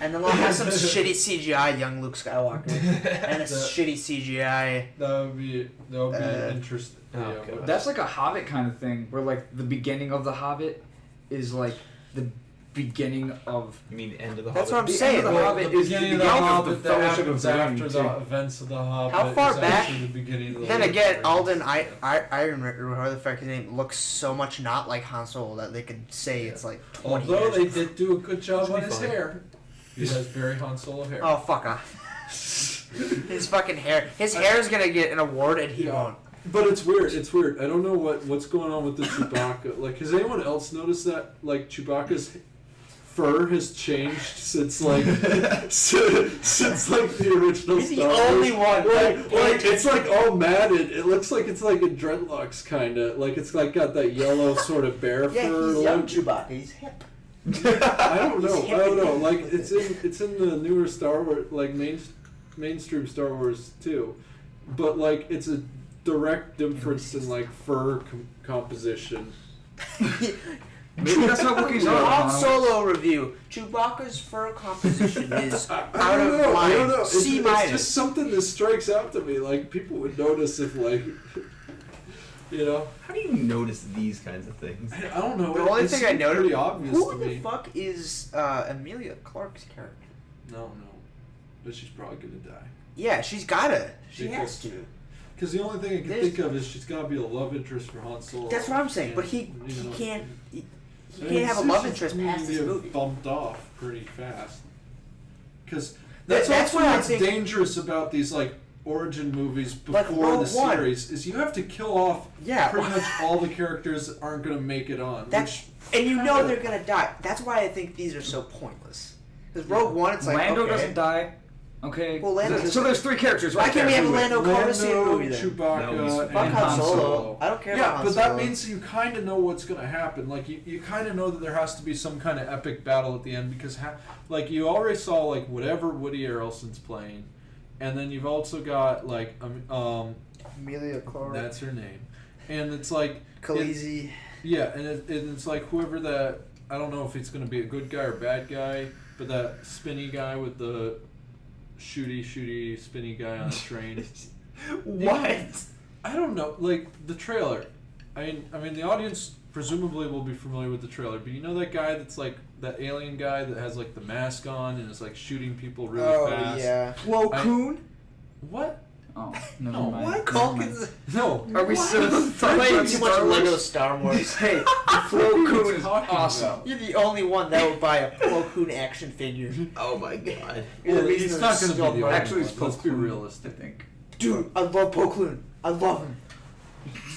And then they'll have some shitty CGI young Luke Skywalker and a shitty CGI. That would be interesting. Oh, Yeah, okay. but- That's like a Hobbit kind of thing, where like the beginning of the Hobbit is like the beginning of You mean the end of the That's Hobbit? what I'm The saying. end of the like, Hobbit the is the beginning of the beginning of Hobbit the that Fellowship of happens the Ring, after too. the events of the Hobbit. How far is back- actually the beginning of the Then Lord again, of the Rings. Alden Iron, or whatever the fuck his name, looks so much not like Han Solo that they could say it's like 20 Although years. they did do a good job Should on be his fine. hair. He has very Han Solo hair. Oh, fuck off. His fucking hair. His hair is gonna get an award and he Yeah. won't. But it's weird. It's weird. I don't know what's going on with the Chewbacca. Like, has anyone else noticed that? Like, Chewbacca's fur has changed since like since like the original He's the Star Wars. only one. Like it's like all matted. It looks like it's like in dreadlocks kind of. Like it's like got that yellow sort of bear Yeah, fur. he's young look. Chewbacca. He's hip. I don't know. He's I don't hip. know. Like it's in the newer Star Wars, like mainstream Star Wars too, but like it's a direct difference in like fur composition. Maybe that's how Wookiees Han are. Ronald. Solo review. Chewbacca's fur composition is out I don't of know. line. I don't know. C It's minus. just something that strikes out to me. Like people would notice if like, you know. How do you notice these kinds of things? I don't know. The only thing I seemed noticed. pretty obvious Who to the me. fuck is Emilia Clarke's character? No, but she's probably gonna die. Yeah, she's gotta. She has Because- to. Because the only thing I can There's- think of is she's got to be a love interest for Han Solo. That's what I'm saying. But he And, you know, can't. He I mean, can't have a love she's interest gonna past this get movie. bumped off pretty fast. Because That's That's also why I what's think- dangerous about these like origin movies Like before the Rogue One. series is you have to kill off Yeah. pretty much all the characters that aren't going to make it on. That's which and you know kinda- they're gonna die. That's why I think these are so pointless. Because Rogue One, it's like Lando okay. doesn't die. Okay. Well, Lando so there's 3 characters right Why can't we there. have a Who- Lando Calrissian movie then? Chewbacca, No, and Fuck Han Han Solo. Solo. I don't care Yeah, about Han but Solo. that means you kind of know what's going to happen. Like you kind of know that there has to be some kind of epic battle at the end because like you already saw like whatever Woody Harrelson's playing, and then you've also got like Amelia Clark, that's her name, and it's like Khaleesi. yeah, and it's like whoever that I don't know if it's going to be a good guy or bad guy, but that spinny guy with the shooty spinny guy on a train. What? I don't know, like the trailer. I mean, the audience presumably will be familiar with the trailer, but you know that guy that's like that alien guy that has like the mask on and is like shooting people really fast. Yeah. Plo I- Koon? What? Oh, never No, mind. What? Never Culkin's mind. No. Are we still playing too much Star Wars? Lego Star Wars. Hey, Plo What are you Koon is talking awesome. about? You're the only one that would buy a Plo Koon action figure. Oh my god. You're the Well, reason he's there's not going to still be the money. only Actually, it's one. Let's Plo be Koon, realistic. I think. Dude, I love Plo Koon. I love him.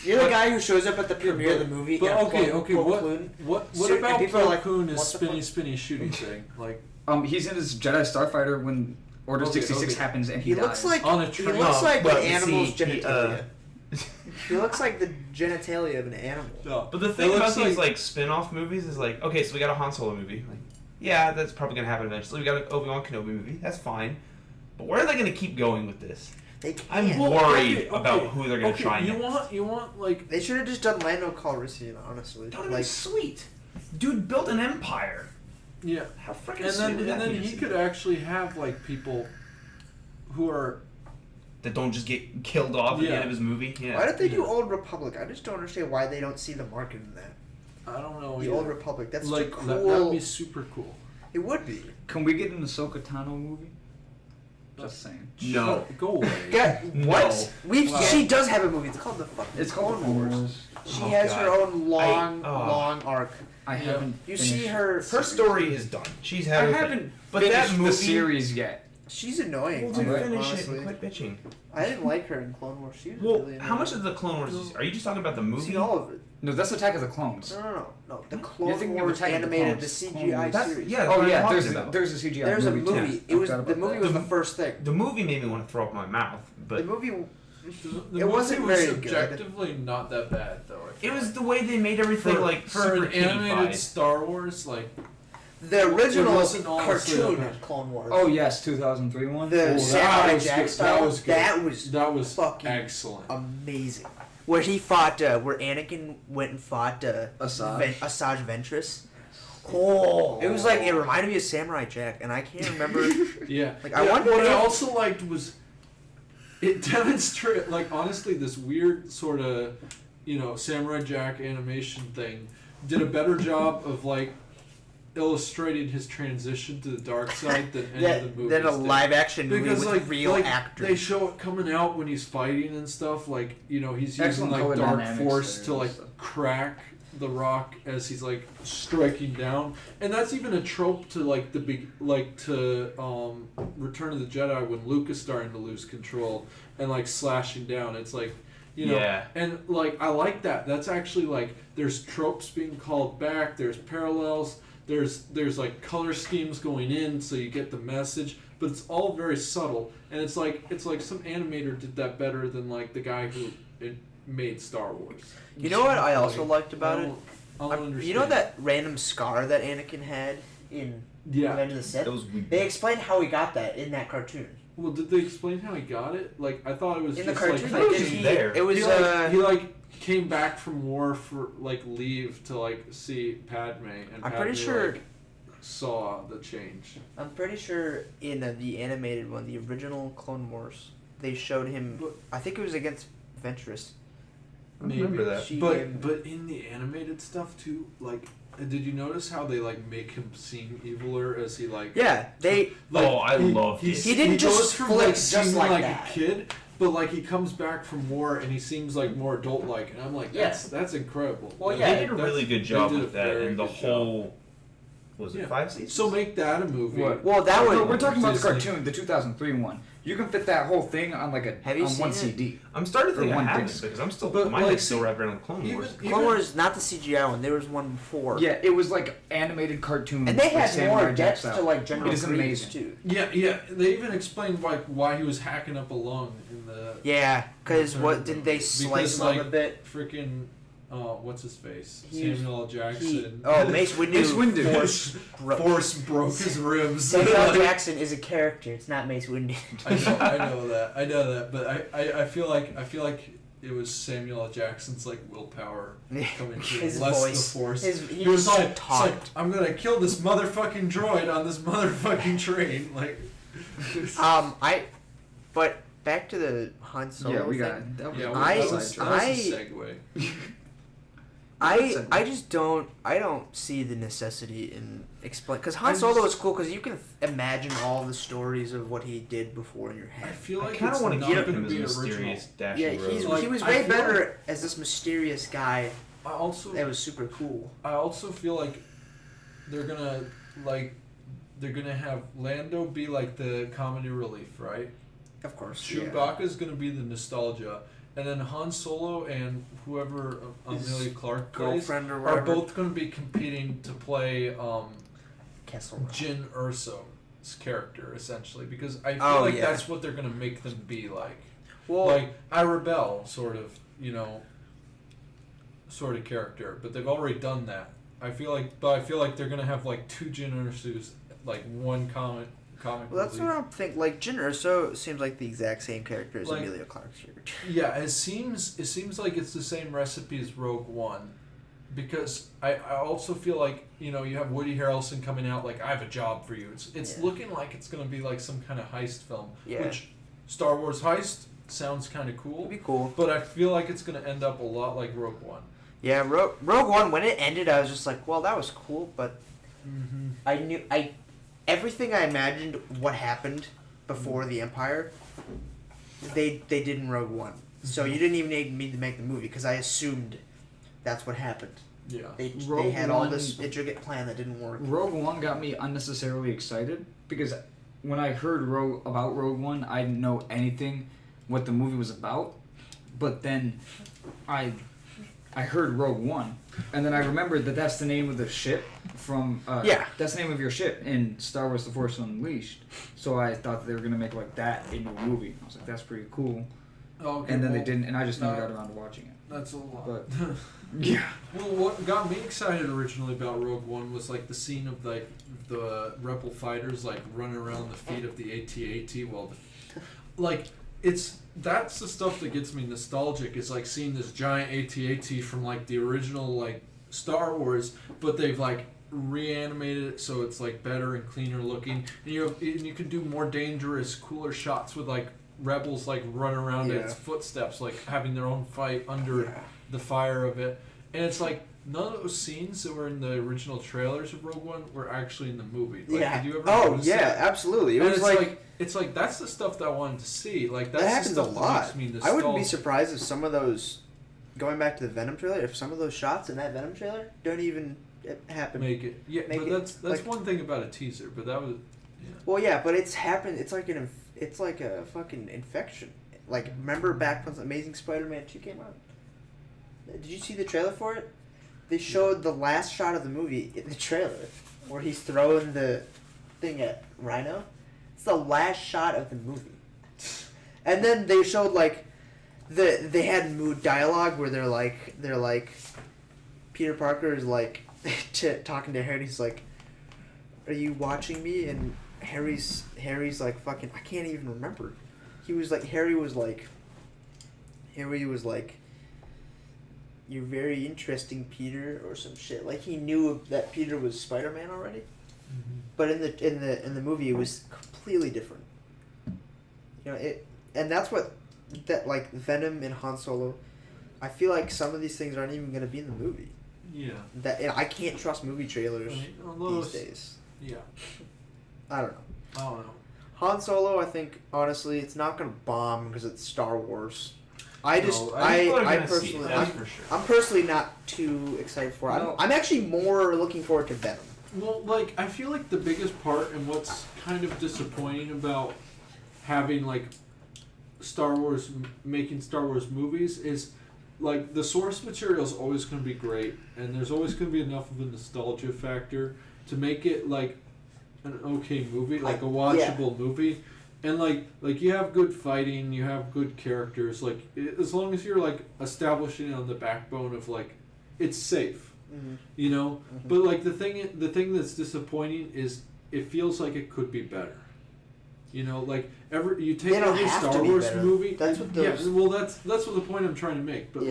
You're the guy who shows up at the premiere of the movie. But in a okay, Plo what Koon. what Suit, and about people are Plo like, Koon is what the fuck? spinny shooting thing? Like He's in his Jedi Starfighter when Order Okay, 66 okay. happens and He dies. looks like On a he train. looks like but an animal's see, genitalia. He looks like the genitalia of an animal. no. But the It thing about looks these like spin-off movies is like, okay, so we got a Han Solo movie. Like, yeah, that's probably gonna happen eventually. We got an Obi-Wan Kenobi movie. That's fine. But where are they gonna keep going with this? They I'm can't. worried about who they're gonna try You next. want like They should have just done Lando Calrissian, honestly. That would have Like, been sweet. Dude built an empire. yeah. How freaking And sweet then would that be? he could actually have like people who are That don't just get killed off at the Yeah. end of his movie. Yeah. why did they do Yeah. Old Republic? I just don't understand why they don't see the market in that. I don't know. The either. Old Republic. That's like such a that cool. would be super cool. It would be. Can we get an Ahsoka Tano movie? Just saying. No. Go away. What? No. Wow. She does have a movie. It's called the fucking It's called Clone Wars. She Oh, has God. her own long, oh. long arc. I Yeah. haven't. You finished see her. Her story is done. She's I had her haven't thing. But that finished movie, the series yet. She's annoying. Well, dude, too, finish honestly. it and quit bitching. I didn't like her in Clone Wars. She was Well, really annoying. how much of the Clone Wars are you just talking about the I've movie? seen all of it. No, that's Attack of the Clones. No. The You're Clone thinking of Wars Attack of the animated, the Clones. CGI That's, series. yeah, that's Oh what yeah, I'm there's talking a, about. there's a CGI There's a movie movie. too. It was I forgot the about movie that. was the first thing. The movie made me want to throw up in my mouth, but The movie. The It wasn't movie was very good. objectively not that bad though. I feel it was like. the way they made everything like for super an animated kiddified. Star Wars like The original wasn't honestly cartoon that bad. Clone Wars. Oh yes, 2003 one. The Oh, Samurai that was Jack good. style. That was good. That was fucking excellent. amazing. Where he fought, where Anakin went and fought Asajj. Asajj Ventress. Oh, it was like it reminded me of Samurai Jack, and I can't remember. Yeah. Like, I wonder what I if- also liked was it demonstrated like honestly this weird sort of Samurai Jack animation thing did a better job of like illustrating his transition to the dark side than any of the movies Then a did. live action movie Because with real actors. they show it coming out when he's fighting and stuff. Like he's using Excellent like color dark dynamics force there to and like stuff. crack the rock as he's like striking down, and that's even a trope to like the big Return of the Jedi when Luke is starting to lose control and like slashing down. It's like Yeah. and like I like that. That's actually like there's tropes being called back. There's parallels. There's like color schemes going in, so you get the message, but it's all very subtle. And it's like some animator did that better than like the guy who made Star Wars. You know what I also liked about it? I don't understand. You know that random scar that Anakin had in Yeah. Revenge of the Sith? That was weird. They explained how he got that in that cartoon. Well, did they explain how he got it? Like I thought it was In the just cartoon, like they was did. there. It was he came back from war for like leave to like see Padme, and I'm Padme, pretty sure. like, saw the change. I'm pretty sure in the animated one, the original Clone Wars, they showed him. But- I think it was against Ventress. I remember that. She But in the animated stuff too, like, did you notice how they like make him seem eviler as he like? Yeah, they. Like, Oh, I loved it. He didn't just goes from flip like just seeming like like that. a kid, but like he comes back from war and he seems like more adult-like, and I'm like, that's incredible. Well, Like, yeah, they did a that's- really good they job did a with that, very and the good job. whole Was it Yeah. 5 seasons? So make that a movie. What? Well, that No, would. we're talking about the Disney. cartoon, the 2003 one. You can fit that whole thing on like Have you on one seen it? CD. I'm starting to think Or I one haven't disc. because I'm still But, my like, head's still see, wrapped around Clone even- Wars. Clone Wars, not the CGI one. There was one before. Yeah, it was like animated cartoon. And they like had Samurai more Jack depth style. to like General It is Grievous amazing. too. Yeah. They even explained like why he was hacking up alone in the. Yeah, because what Return didn't they because, slice him like, up a bit? Freaking, what's his face? He- Samuel L. Jackson. Mace Windu. Mace Windu. Force broke his ribs. Samuel L. Jackson is a character. It's not Mace Windu. I know that, but I feel like it was Samuel L. Jackson's like willpower coming through, His less voice. the Force. He He was like, it's talked. like, I'm gonna kill this motherfucking droid on this motherfucking train. Like, But back to the Han Solo Yeah, we thing. got it. That was yeah, I- that was a I- segue. I just don't see the necessity in explain because Han Solo is cool because you can imagine all the stories of what he did before in your I head. feel I like kind it's of want to not keep gonna him as a be original. mysterious dashing Yeah, rogue. Like, he was I way feel better as this mysterious guy. I also That was super cool. I also feel like they're gonna have Lando be like the comedy relief, right? Of course. Chewbacca's gonna be the nostalgia, and then Han Solo and whoever His Amelia Clark plays Girlfriend or are whatever. both gonna be competing to play Kessel Run. Jyn Erso's character essentially, because I feel Oh, like yeah. that's what they're gonna make them be like. Well, Like I Rebel, sort of, sort of character, but they've already done that. I feel like they're gonna have like two Jyn Ersos, like one comic. well, that's what I'm thinking. Like Jyn Erso seems like the exact same character as Like- Amelia Clark's character. Yeah, it seems like it's the same recipe as Rogue One, because I also feel like you have Woody Harrelson coming out like I have a job for you. It's Yeah. looking like it's gonna be like some kind of heist film. Yeah. Which Star Wars heist sounds kind of cool, It'd be cool. but I feel like it's gonna end up a lot like Rogue One. Yeah, Rogue One. When it ended, I was just like, well, that was cool, but Mm-hmm. everything I imagined what happened before the Empire, they did in Rogue One. So you didn't even need me to make the movie because I assumed that's what happened. Yeah. They Rogue had all One- this intricate plan that didn't work. Rogue One got me unnecessarily excited because when I heard about Rogue One, I didn't know anything what the movie was about. But then I heard Rogue One, and then I remembered that that's the name of the ship from Yeah. that's the name of your ship in Star Wars: The Force Unleashed. So I thought that they were gonna make like that into a movie. I was like, that's pretty cool. Okay, And then well, they didn't, and I just never no. got around to watching it. That's a lot. But yeah, Well, what got me excited originally about Rogue One was like the scene of like the Rebel fighters like running around the feet of the AT-AT while that's the stuff that gets me nostalgic. Is like seeing this giant AT-AT from like the original like Star Wars, but they've like reanimated it so it's like better and cleaner looking, and you can do more dangerous, cooler shots with like rebels like run around at its Yeah. footsteps, like having their own fight under the fire of it. And it's like none of those scenes that were in the original trailers of Rogue One were actually in the movie. Like, Yeah. Did you ever Oh notice yeah, that? absolutely. It And was it's like that's the stuff that I wanted to see. Like that's that the happens a stuff that lot. makes me I wouldn't be nostalgic. surprised if some of those, going back to the Venom trailer, if some of those shots in that Venom trailer don't even happen. Make it. Yeah, Make but it, that's like- one thing about a teaser. But that was. Yeah. Well, yeah, but it's happened. It's like it's like a fucking infection. Like remember back when Amazing Spider-Man 2 came out? Did you see the trailer for it? They showed the last shot of the movie in the trailer, where he's throwing the thing at Rhino. It's the last shot of the movie, and then they showed like they had mood dialogue where they're like Peter Parker is like talking to Harry. He's like, "Are you watching me?" And Harry's like fucking. I can't even remember. Harry was like, "You're very interesting, Peter," or some shit. Like he knew that Peter was Spider-Man already, but in the movie it was completely different. And that's what that like Venom and Han Solo. I feel like some of these things aren't even gonna be in the movie. Yeah. And I can't trust movie trailers these days. Yeah. I don't know. I don't know. Han Solo, I think honestly, it's not gonna bomb because it's Star Wars. I No, just, people are I gonna see it, personally, that's for sure. I'm personally not too excited for it. No. I'm actually more looking forward to Venom. Well, like, I feel like the biggest part and what's kind of disappointing about having, like, making Star Wars movies is, like, the source material is always going to be great, and there's always going to be enough of a nostalgia factor to make it, like, an okay movie, like a watchable movie. And, like you have good fighting, you have good characters, like, as long as you're, like, establishing it on the backbone of, like, it's safe. You know, but like the thing that's disappointing is it feels like it could be better. You know, like you take every Star Wars movie. That's what those. Yeah, well, that's what the point I'm trying to make. But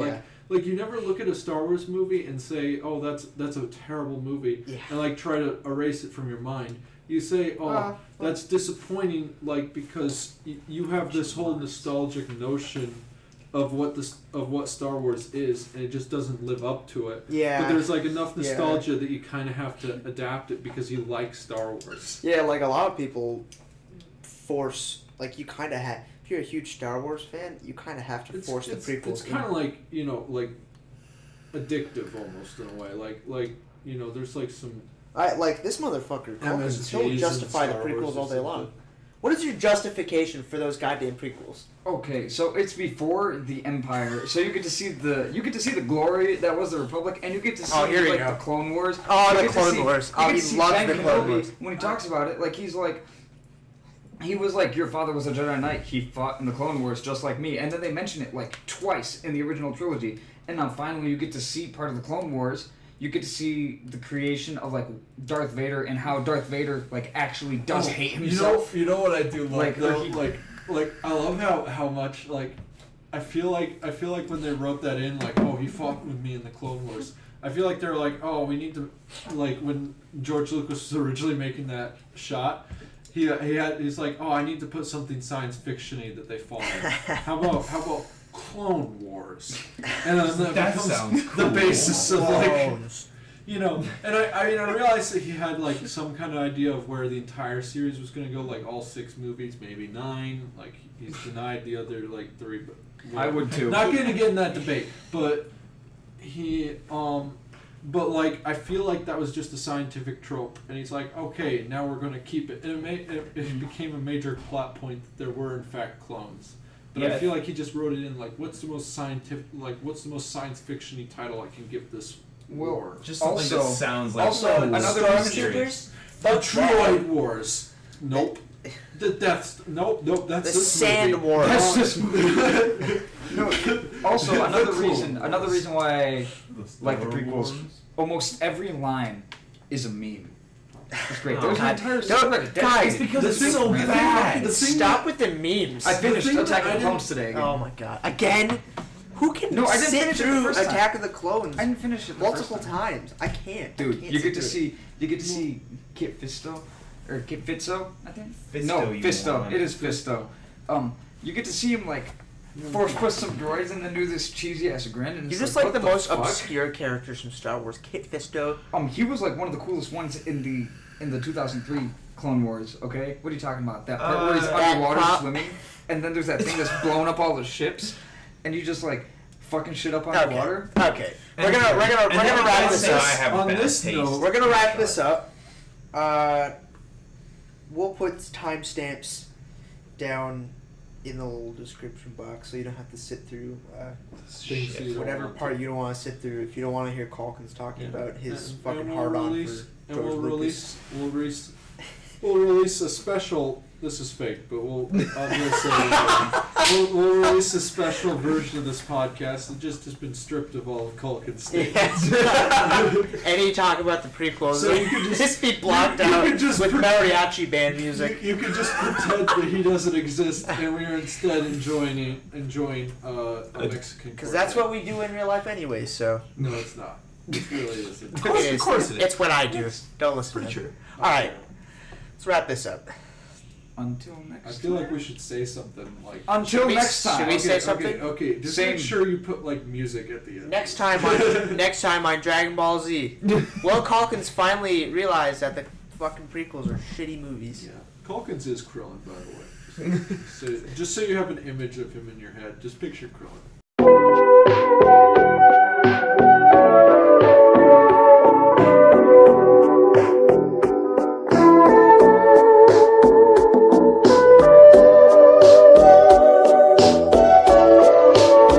like you never look at a Star Wars movie and say, oh, that's a terrible movie, and like try to erase it from your mind. You say, oh, that's disappointing, like because you have this whole nostalgic notion of what Star Wars is, and it just doesn't live up to it. Yeah. But there's like enough nostalgia that you kind of have to adapt it because you like Star Wars. Yeah, like a lot of people force, like you kind of have. If you're a huge Star Wars fan, you kind of have to force the prequels. It's kind of like like addictive almost in a way. Like there's like some. Like this motherfucker. He'll justify the prequels all day long. What is your justification for those goddamn prequels? Okay, so it's before the Empire, so you get to see the glory that was the Republic, and you get to see the Clone Wars. Oh, the Clone Wars. Oh, he loves the Clone Wars. When he talks about it, like he was like, your father was a Jedi Knight. He fought in the Clone Wars just like me, and then they mention it like twice in the original trilogy, and now finally you get to see part of the Clone Wars. You get to see the creation of like Darth Vader and how Darth Vader like actually does hate himself. You know what I do love like though? Like I love how much like I feel like when they wrote that in, like, oh, he fought with me in the Clone Wars. I feel like they're like, oh, we need to, like when George Lucas was originally making that shot, he's like, oh, I need to put something science fiction-y that they fall in. How about Clone Wars? And then that sounds cool. The basis of like, and I realized that he had like some kind of idea of where the entire series was going to go, like all 6 movies, maybe 9. Like he's denied the other like 3. But I would too. Not going to get in that debate, but he but like I feel like that was just a scientific trope, and he's like, okay, now we're going to keep it, and it became a major plot point that there were in fact clones. But I feel like he just wrote it in like, what's the most science fiction-y title I can give this war? Just something that sounds like another Stormtroopers. The Droid Wars. Nope. The Death. Nope. That's the this Sand movie. Wars. That's this movie. Also, another reason why I like the prequels. Almost every line is a meme. It's great. There's an entire subreddit. Guys, because it's so bad. Stop with the memes. I finished Attack of the Clones today. Again. Oh my god! Again? Who can I didn't sit finish it the through first time. Attack of the Clones? I didn't finish it multiple times. I can't. Dude, you get to see Kit Fisto, or Kit Fitzo, I think. Fisto. It is Fisto. You get to see him like force push some droids and then do this cheesy ass grin. And you're just like the most obscure characters from Star Wars. Kit Fisto. He was like one of the coolest ones in the 2003 Clone Wars. Okay, what are you talking about? That part where he's underwater swimming, and then there's that thing that's blowing up all the ships, and you just like fucking shit up underwater. Okay. We're gonna wrap this up. On this note, we're gonna wrap this up. We'll put timestamps down in the little description box, so you don't have to sit through whatever part you don't want to sit through. If you don't want to hear Calkins talking about his fucking hard-on for George Lucas. We'll release a special. This is fake, but we'll release a special version of this podcast that just has been stripped of all of Culkin's statements. Any talk about the prequels, so you can just be blocked out with mariachi band music. You can just pretend that he doesn't exist, and we are instead enjoying a Mexican. Because that's what we do in real life anyway. So no, it's not. It really isn't. Of course it is. It's what I do. Don't listen. Pretty sure. All right, let's wrap this up. Until next time. I feel like we should say something like... Until next time. Should we say something? Okay. Just make sure you put, like, music at the end. Next time on Dragon Ball Z. Will Calkins finally realized that the fucking prequels are shitty movies. Yeah. Calkins is Krillin, by the way. Just so you have an image of him in your head. Just picture Krillin.